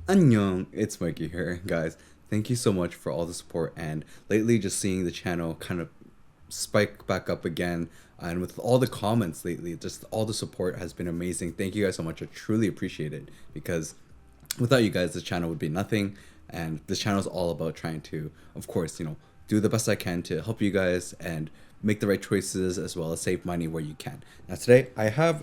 Annyeong, it's Mikey here, guys. Thank you so much for all the support and lately just seeing the channel kind of spike back up again and with all the comments lately, just all the support has been amazing. Thank you guys so much. I truly appreciate it because without you guys, this channel would be nothing. And this channel is all about trying to, of course, do the best I can to help you guys and make the right choices as well as save money where you can. Now today I have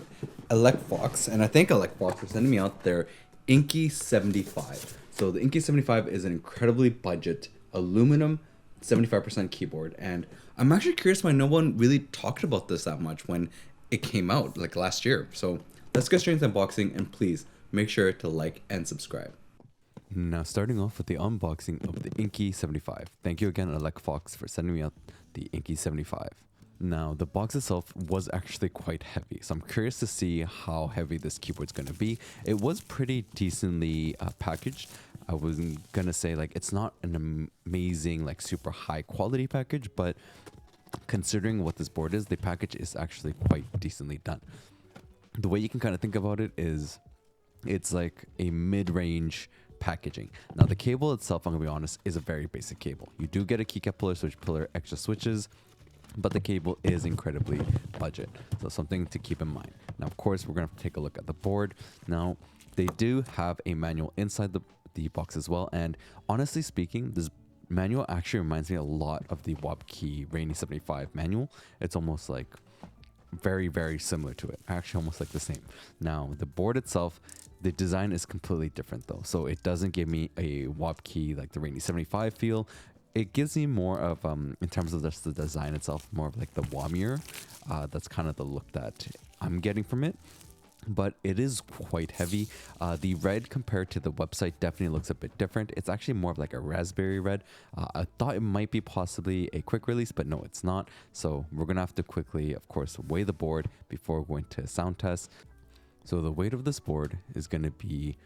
Elect Fox, and I thank Elect Fox for sending me out their Inky 75. So the Inky 75 is an incredibly budget aluminum 75% keyboard, and I'm actually curious why no one really talked about this that much when it came out like last year. So let's get straight into unboxing, and please make sure to like and subscribe. Now, starting off with the unboxing of the Inky 75. Thank you again, Alec Fox, for sending me out the Inky 75. Now, the box itself was actually quite heavy, so I'm curious to see how heavy this keyboard's going to be. It was pretty decently packaged. I wasn't going to say, like, it's not an amazing, like, super high quality package, but considering what this board is, the package is actually quite decently done. The way you can kind of think about it is it's like a mid-range packaging. Now the cable itself, I'm gonna be honest, is a very basic cable. You do get a keycap puller, switch puller, extra switches, but the cable is incredibly budget. So something to keep in mind. Now, of course, we're gonna have to take a look at the board. Now, they do have a manual inside the box as well. And honestly speaking, this manual actually reminds me a lot of the Wabkey Rainy 75 manual. It's almost like very, very similar to it. Actually, almost like the same. Now, the board itself, the design is completely different though. So it doesn't give me a Wabkey like the Rainy 75 feel. It gives me more of, in terms of just the design itself, more of like the Wamier. That's kind of the look that I'm getting from it. But it is quite heavy. The red compared to the website definitely looks a bit different. It's actually more of like a raspberry red. I thought it might be possibly a quick release, but no, it's not. So we're gonna have to quickly, of course, weigh the board before going to sound test. So the weight of this board is gonna be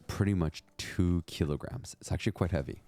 pretty much 2 kilograms. It's actually quite heavy.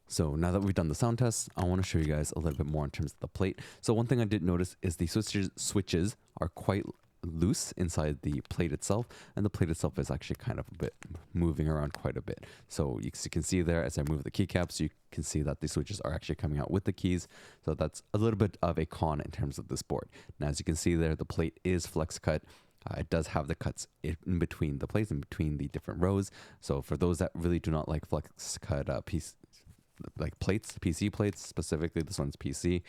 So now that we've done the sound test, I want to show you guys a little bit more in terms of the plate. So one thing I did notice is the switches are quite loose inside the plate itself, and the plate itself is actually kind of a bit moving around quite a bit. So you can see there as I move the keycaps, you can see that the switches are actually coming out with the keys. So that's a little bit of a con in terms of this board. Now, as you can see there, the plate is flex cut. It does have the cuts in between the plates, in between the different rows. So for those that really do not like flex cut like plates, PC plates specifically, this one's PC.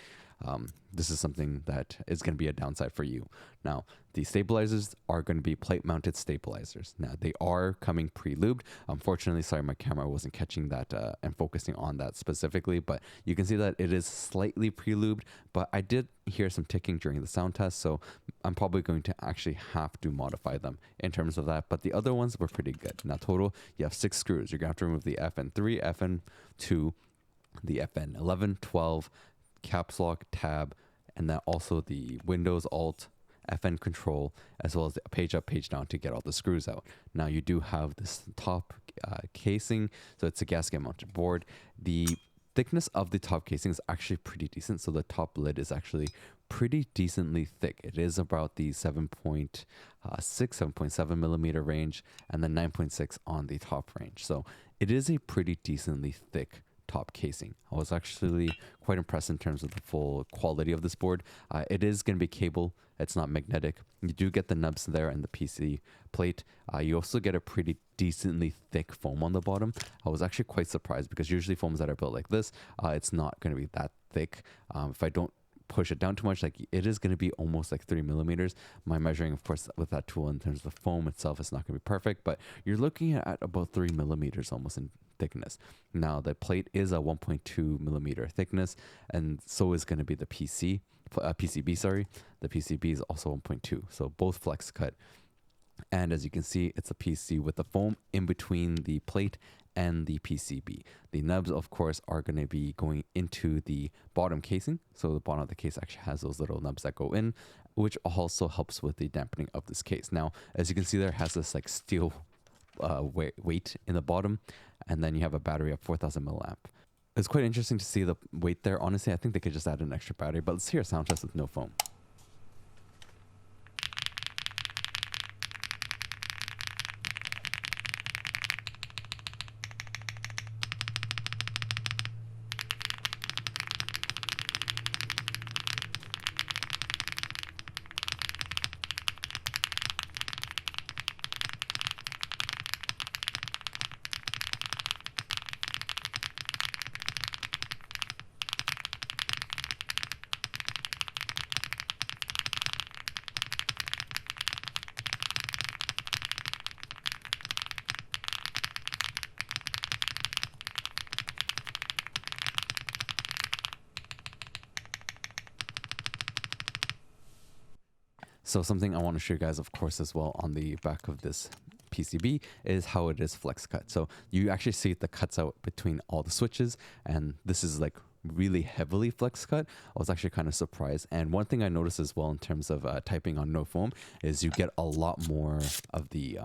This is something that is going to be a downside for you. Now, the stabilizers are going to be plate mounted stabilizers. Now, they are coming pre-lubed. Unfortunately, sorry, my camera wasn't catching that and focusing on that specifically, but you can see that it is slightly pre-lubed, but I did hear some ticking during the sound test, so I'm probably going to actually have to modify them in terms of that, but the other ones were pretty good. Now, total, you have 6 screws. You're going to have to remove the FN3, FN2, the FN11, 12, caps lock, tab, and then also the Windows Alt FN control, as well as the page up, page down to get all the screws out. Now you do have this top casing, so it's a gasket mounted board. The thickness of the top casing is actually pretty decent, so the top lid is actually pretty decently thick. It is about the 7.7 millimeter range, and then 9.6 on the top range. So it is a pretty decently thick top casing. I was actually quite impressed in terms of the full quality of this board. It is going to be cable. It's not magnetic. You do get the nubs there and the PC plate. You also get a pretty decently thick foam on the bottom. I was actually quite surprised because usually foams that are built like this, it's not going to be that thick. If I don't push it down too much, like it is going to be almost like 3 millimeters. My measuring, of course, with that tool in terms of the foam itself is not going to be perfect, but you're looking at about 3 millimeters almost in thickness. Now the plate is a 1.2 millimeter thickness, and so is going to be the PCB. Sorry, the PCB is also 1.2, so both flex cut. And as you can see, it's a PC with the foam in between the plate and the PCB. The nubs, of course, are going to be going into the bottom casing. So the bottom of the case actually has those little nubs that go in, which also helps with the dampening of this case. Now, as you can see, there has this like steel weight in the bottom, and then you have a battery of 4,000 milliamp. It's quite interesting to see the weight there. Honestly, I think they could just add an extra battery, but let's hear a sound test with no foam. So something I want to show you guys, of course, as well on the back of this PCB is how it is flex cut. So you actually see the cuts out between all the switches, and this is like really heavily flex cut. I was actually kind of surprised. And one thing I noticed as well in terms of typing on no foam is you get a lot more of the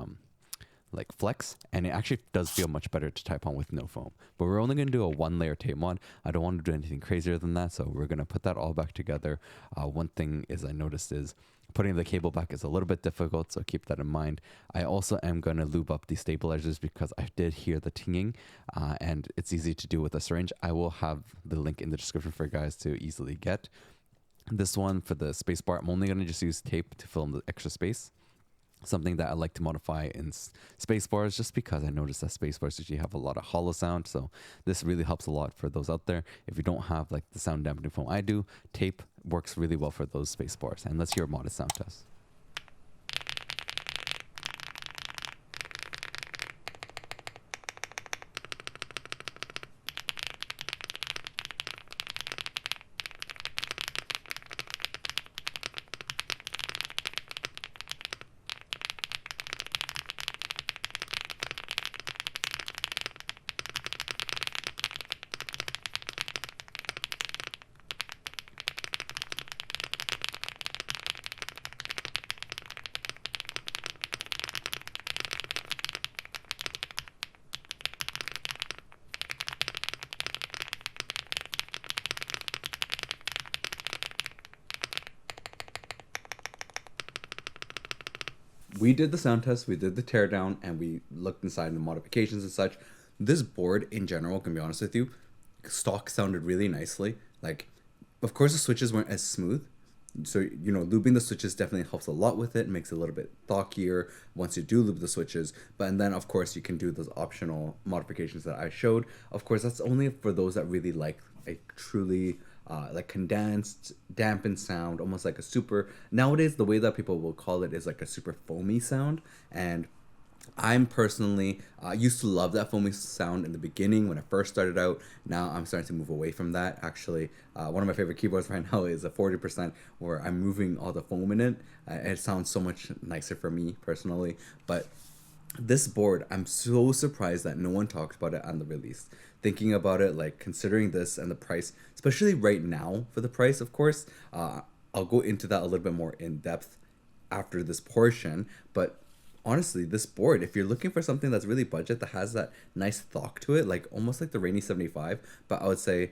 like flex, and it actually does feel much better to type on with no foam. But we're only going to do a 1-layer tape mod. I don't want to do anything crazier than that, so we're going to put that all back together. One thing is I noticed is putting the cable back is a little bit difficult, so keep that in mind. I also am going to lube up the stabilizers because I did hear the tinging, and it's easy to do with a syringe. I will have the link in the description for you guys to easily get. This one for the space bar, I'm only going to just use tape to fill in the extra space. Something that I like to modify in space bars, just because I noticed that space bars usually have a lot of hollow sound. So this really helps a lot for those out there. If you don't have like the sound dampening foam I do, tape works really well for those space bars. And let's hear a modest sound test. We did the sound test, we did the teardown, and we looked inside the modifications and such. This board in general, can be honest with you, stock sounded really nicely. Like, of course, the switches weren't as smooth. So, you know, lubing the switches definitely helps a lot with it, makes it a little bit thockier once you do lube the switches. But and then, of course, you can do those optional modifications that I showed. Of course, that's only for those that really like a truly like condensed, dampened sound, almost like a super. Nowadays, the way that people will call it is like a super foamy sound, and I'm personally used to love that foamy sound in the beginning when I first started out. Now I'm starting to move away from that. Actually, one of my favorite keyboards right now is a 40%, where I'm moving all the foam in it. It sounds so much nicer for me personally. But this board, I'm so surprised that no one talked about it on the release. Thinking about it, like considering this and the price, especially right now for the price, of course, I'll go into that a little bit more in depth after this portion. But honestly, this board, if you're looking for something that's really budget, that has that nice thock to it, like almost like the Rainy 75, but I would say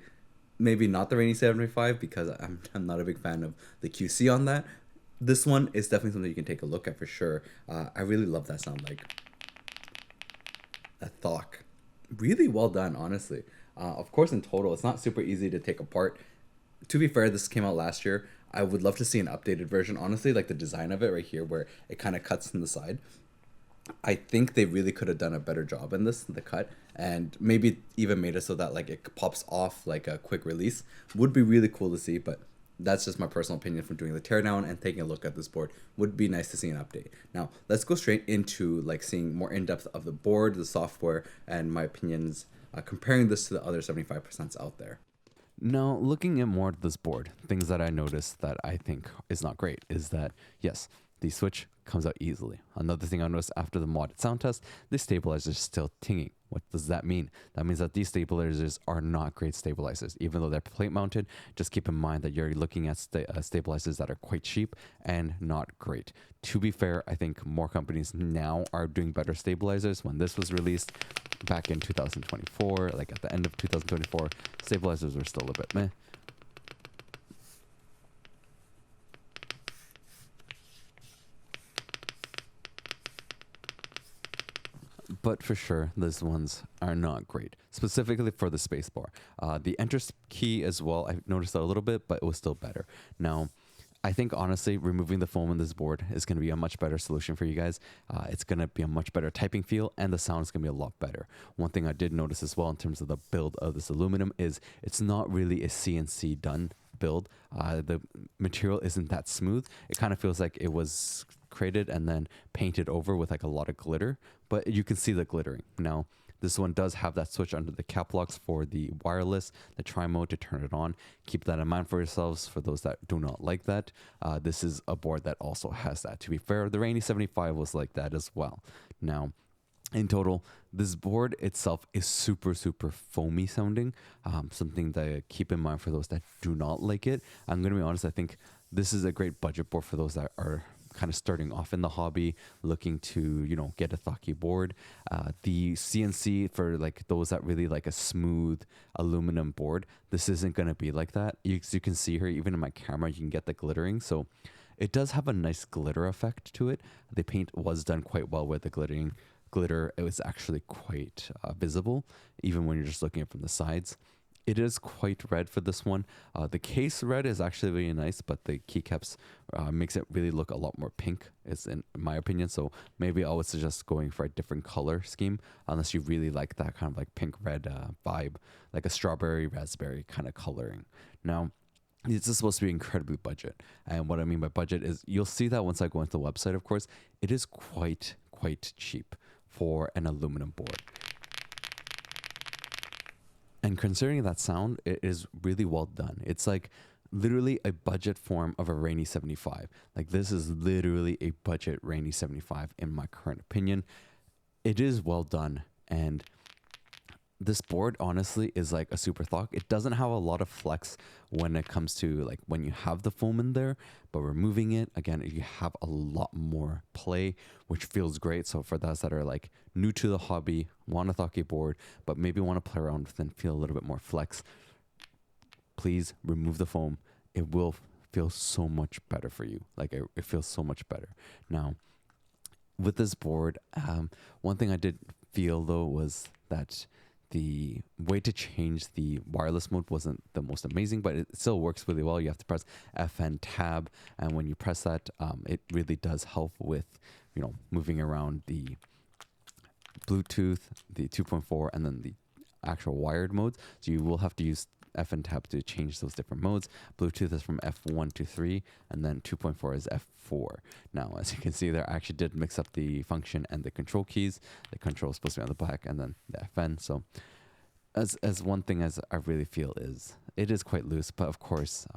maybe not the Rainy 75 because I'm not a big fan of the QC on that. This one is definitely something you can take a look at for sure. I really love that sound, like that thock. Really well done, honestly. Of course, in total, it's not super easy to take apart. To be fair, this came out last year. I would love to see an updated version, honestly, like the design of it right here, where it kind of cuts in the side. I think they really could have done a better job in this, the cut, and maybe even made it so that like it pops off like a quick release. Would be really cool to see, but that's just my personal opinion from doing the teardown and taking a look at this board. Would be nice to see an update. Now let's go straight into like seeing more in depth of the board, the software, and my opinions, comparing this to the other 75% out there. Now, looking at more at this board, things that I noticed that I think is not great is that, yes, the switch comes out easily. Another thing I noticed after the modded sound test, the stabilizer is still tinging. What does that mean? That means that these stabilizers are not great stabilizers. Even though they're plate mounted, just keep in mind that you're looking at stabilizers that are quite cheap and not great. To be fair, I think more companies now are doing better stabilizers. When this was released back in 2024, like at the end of 2024, stabilizers were still a bit meh. But for sure, these ones are not great, specifically for the spacebar. The enter key as well, I noticed that a little bit, but it was still better. Now, I think honestly, removing the foam on this board is going to be a much better solution for you guys. It's going to be a much better typing feel, and the sound is going to be a lot better. One thing I did notice as well in terms of the build of this aluminum is it's not really a CNC done build. The material isn't that smooth. It kind of feels like it was created and then painted over with like a lot of glitter, but you can see the glittering. Now, this one does have that switch under the cap locks for the wireless, the tri-mode to turn it on. Keep that in mind for yourselves for those that do not like that. This is a board that also has that. To be fair, the Rainy 75 was like that as well. Now, in total, this board itself is super, super foamy sounding. Something to keep in mind for those that do not like it. I'm going to be honest, I think this is a great budget board for those that are kind of starting off in the hobby, looking to, you know, get a thocky board. The CNC, for like those that really like a smooth aluminum board, this isn't going to be like that. You can see here, even in my camera, you can get the glittering. So it does have a nice glitter effect to it. The paint was done quite well with the glitter. It was actually quite visible, even when you're just looking at from the sides. It is quite red for this one. The case red is actually really nice, but the keycaps makes it really look a lot more pink, is in my opinion. So maybe I would suggest going for a different color scheme, unless you really like that kind of like pink red vibe, like a strawberry raspberry kind of coloring. Now, this is supposed to be incredibly budget, and what I mean by budget is you'll see that once I go into the website. Of course, it is quite cheap for an aluminum board. And considering that sound, it is really well done. It's like literally a budget form of a Rainy 75. Like this is literally a budget Rainy 75 in my current opinion. It is well done, and this board honestly is like a super thock. It doesn't have a lot of flex when it comes to like when you have the foam in there, but removing it, again, you have a lot more play, which feels great. So for those that are like new to the hobby, want a thocky board, but maybe want to play around with and feel a little bit more flex, please remove the foam. It will feel so much better for you. Like it feels so much better. Now, with this board, one thing I did feel though was that the way to change the wireless mode wasn't the most amazing, but it still works really well. You have to press FN tab, and when you press that, it really does help with, you know, moving around the Bluetooth, the 2.4, and then the actual wired modes. So you will have to use FN tab to change those different modes. Bluetooth is from F1 to 3, and then 2.4 is F4. Now, as you can see there, I actually did mix up the function and the control keys. The control is supposed to be on the back, and then the FN. So as one thing as I really feel is it is quite loose, but of course,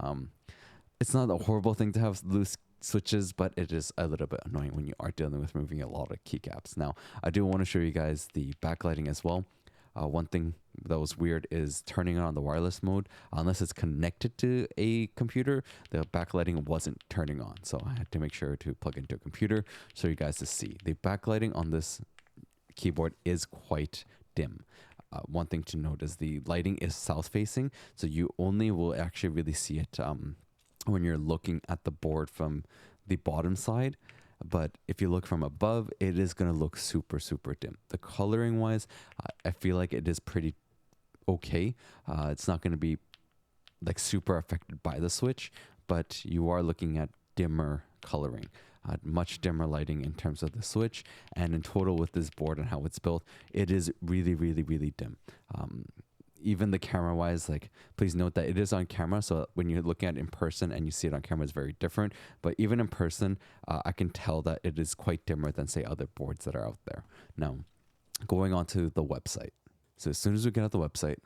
it's not a horrible thing to have loose switches, but it is a little bit annoying when you are dealing with moving a lot of keycaps. Now, I do want to show you guys the backlighting as well. One thing that was weird is turning on the wireless mode. Unless it's connected to a computer, the backlighting wasn't turning on. So I had to make sure to plug into a computer so you guys to see. The backlighting on this keyboard is quite dim. One thing to note is the lighting is south facing, so you only will actually really see it when you're looking at the board from the bottom side. But if you look from above, it is going to look super, super dim. The coloring wise, I feel like it is pretty okay. It's not going to be like super affected by the switch, but you are looking at dimmer coloring. Much dimmer lighting in terms of the switch, and in total with this board and how it's built, it is really, really, really dim. Even the camera wise, like, please note that it is on camera, so when you're looking at it in person and you see it on camera, it's very different. But even in person, I can tell that it is quite dimmer than, say, other boards that are out there. Now, going on to the website. So as soon as we get out the website,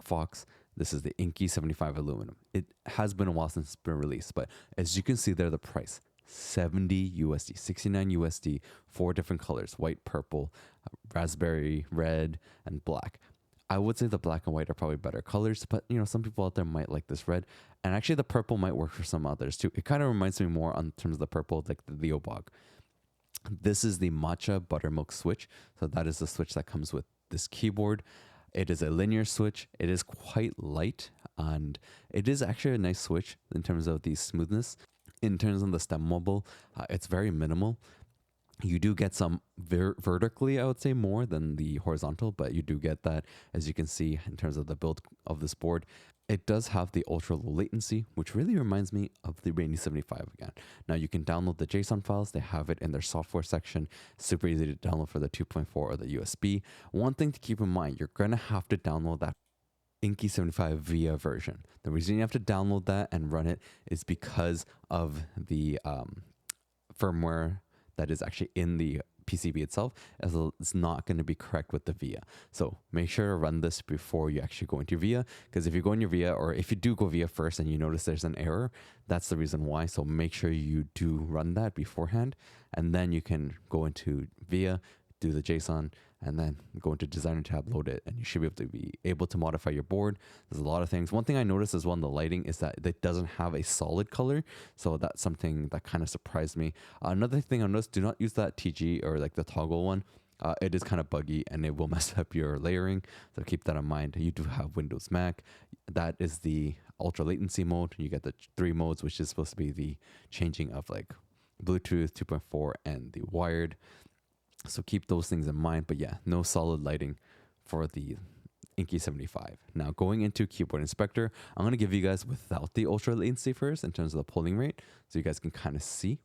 Fox, this is the Inky 75 aluminum. It has been a while since it's been released, but as you can see there, the price, 70 USD, 69 USD, 4 different colors, white, purple, raspberry, red, and black. I would say the black and white are probably better colors, but some people out there might like this red, and actually the purple might work for some others too. It kind of reminds me more on terms of the purple, like the Leobog. This is the matcha buttermilk switch. So that is the switch that comes with this keyboard. It is a linear switch. It is quite light, and it is actually a nice switch in terms of the smoothness. In terms of the stem wobble, it's very minimal. You do get some vertically, I would say, more than the horizontal, but you do get that, as you can see, in terms of the build of this board. It does have the ultra low latency, which really reminds me of the Rainy 75 again. Now you can download the JSON files. They have it in their software section. Super easy to download for the 2.4 or the USB. One thing to keep in mind, you're going to have to download that Inky 75 VIA version. The reason you have to download that and run it is because of the firmware that is actually in the PCB itself, as it's not going to be correct with the VIA. So make sure to run this before you actually go into VIA, because if you go in your VIA, or if you do go VIA first and you notice there's an error, that's the reason why. So make sure you do run that beforehand, and then you can go into VIA, do the JSON, and then go into Designer tab, load it, and you should be able to modify your board. There's a lot of things. One thing I noticed as well in the lighting is that it doesn't have a solid color, so that's something that kind of surprised me. Another thing I noticed, do not use that TG or like the toggle one. It is kind of buggy and it will mess up your layering, so keep that in mind. You do have Windows Mac. That is the ultra latency mode. You get the 3 modes, which is supposed to be the changing of like Bluetooth 2.4 and the wired. So keep those things in mind. But yeah, no solid lighting for the Inky 75. Now going into Keyboard Inspector, I'm going to give you guys without the ultra latency first in terms of the polling rate, so you guys can kind of see.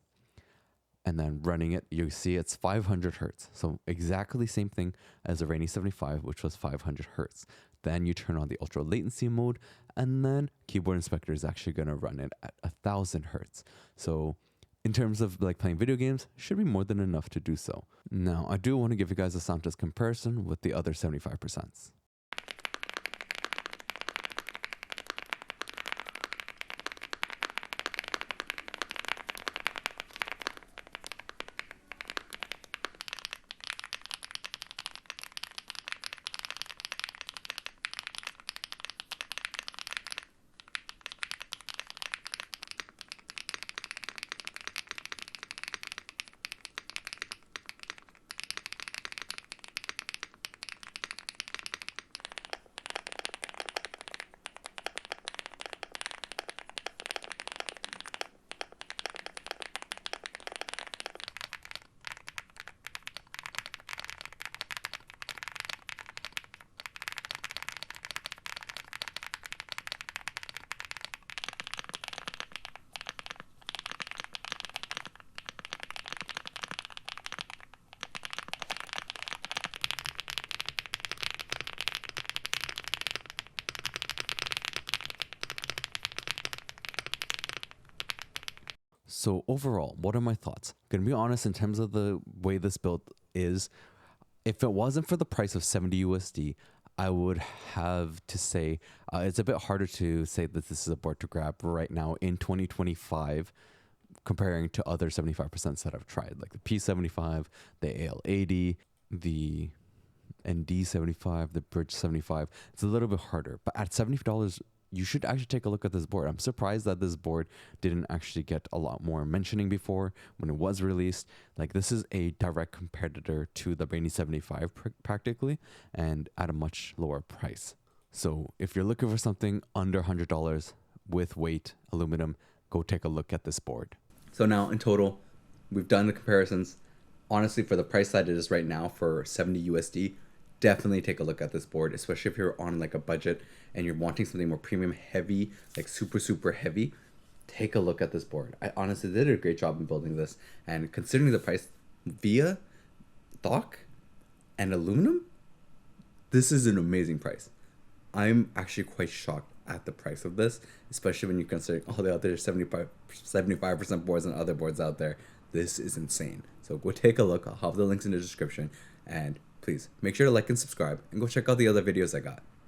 And then running it, you see it's 500 hertz. So exactly same thing as the Rainy 75, which was 500 hertz. Then you turn on the ultra latency mode, and then Keyboard Inspector is actually going to run it at 1000 hertz. So in terms of like playing video games, should be more than enough to do so. Now, I do want to give you guys a sound test comparison with the other 75%. So overall, what are my thoughts? Gonna be honest, in terms of the way this build is, if it wasn't for the price of 70 USD, I would have to say it's a bit harder to say that this is a board to grab right now in 2025 comparing to other 75% that I've tried, like the P75, the AL80, the ND75, the Bridge 75. It's a little bit harder, but at $70, you should actually take a look at this board. I'm surprised that this board didn't actually get a lot more mentioning before when it was released. Like, this is a direct competitor to the Brainy 75 practically, and at a much lower price. So if you're looking for something under $100 with weight, aluminum, go take a look at this board. So now in total, we've done the comparisons. Honestly, for the price that it is right now for 70 USD, definitely take a look at this board, especially if you're on like a budget and you're wanting something more premium heavy, like super heavy. Take a look at this board. I honestly did a great job in building this, and considering the price via dock and aluminum, this is an amazing price. I'm actually quite shocked at the price of this, especially when you consider all the other 75% boards and other boards out there. This is insane. So go take a look. I'll have the links in the description, and please make sure to like and subscribe, and go check out the other videos I got.